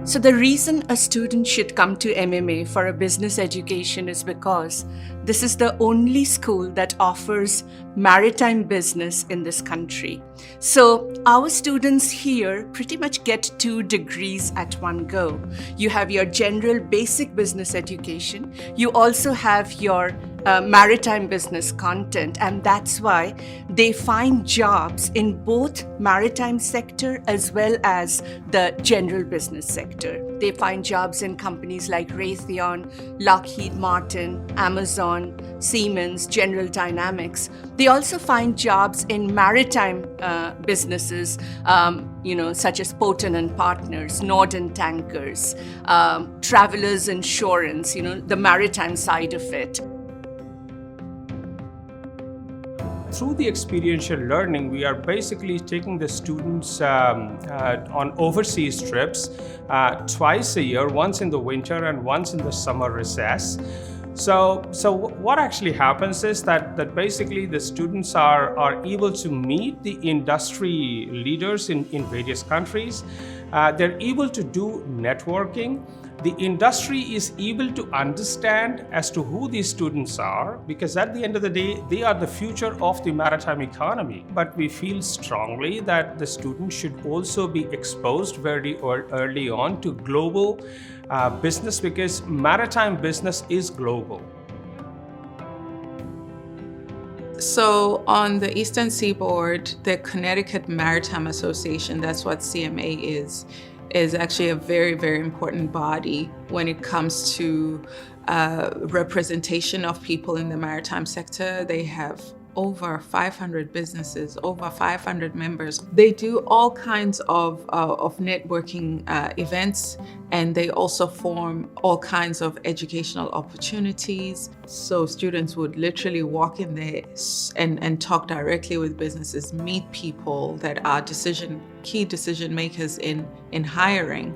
So the reason a student should come to MMA for a business education is because this is the only school that offers maritime business in this country. So our students here pretty much get 2 degrees at one go. You have your general basic business education. You also have your maritime business content, and that's why they find jobs in both maritime sector as well as the general business sector. They find jobs in companies like Raytheon, Lockheed Martin, Amazon, Siemens, General Dynamics. They also find jobs in maritime businesses, such as Poten and Partners, Norden Tankers, Travelers Insurance, the maritime side of it. Through the experiential learning, we are basically taking the students on overseas trips twice a year, once in the winter and once in the summer recess. So what actually happens is that basically the students are able to meet the industry leaders in various countries. They're able to do networking. The industry is able to understand as to who these students are, because at the end of the day, they are the future of the maritime economy. But we feel strongly that the students should also be exposed very early on to global business, because maritime business is global. So on the Eastern Seaboard, the Connecticut Maritime Association, that's what CMA is actually a very, very important body when it comes to representation of people in the maritime sector. They have over 500 businesses, over 500 members. They do all kinds of networking events, and they also form all kinds of educational opportunities. So students would literally walk in there and talk directly with businesses, meet people that are key decision makers in hiring.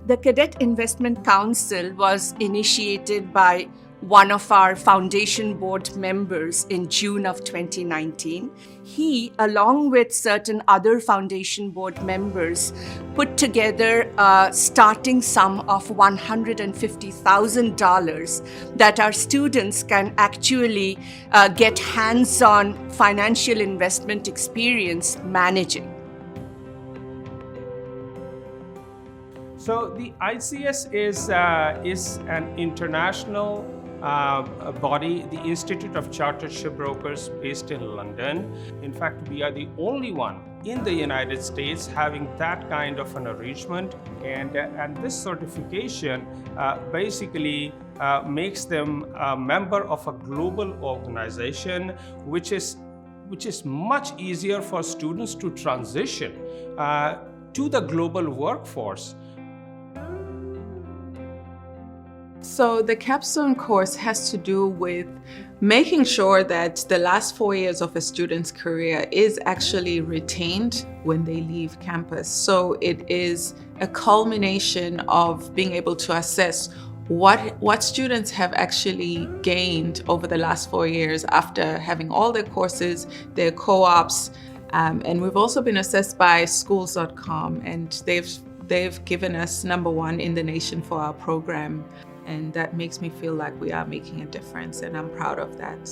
The Cadet Investment Council was initiated by one of our foundation board members in June of 2019. He, along with certain other foundation board members, put together a starting sum of $150,000 that our students can actually get hands-on financial investment experience managing. So the ICS is an international body, the Institute of Chartered Shipbrokers, based in London. In fact, we are the only one in the United States having that kind of an arrangement, and this certification basically makes them a member of a global organization, which is much easier for students to transition to the global workforce. So the capstone course has to do with making sure that the last 4 years of a student's career is actually retained when they leave campus. So it is a culmination of being able to assess what students have actually gained over the last 4 years after having all their courses, their co-ops, and we've also been assessed by schools.com, and they've given us #1 in the nation for our program. And that makes me feel like we are making a difference, and I'm proud of that.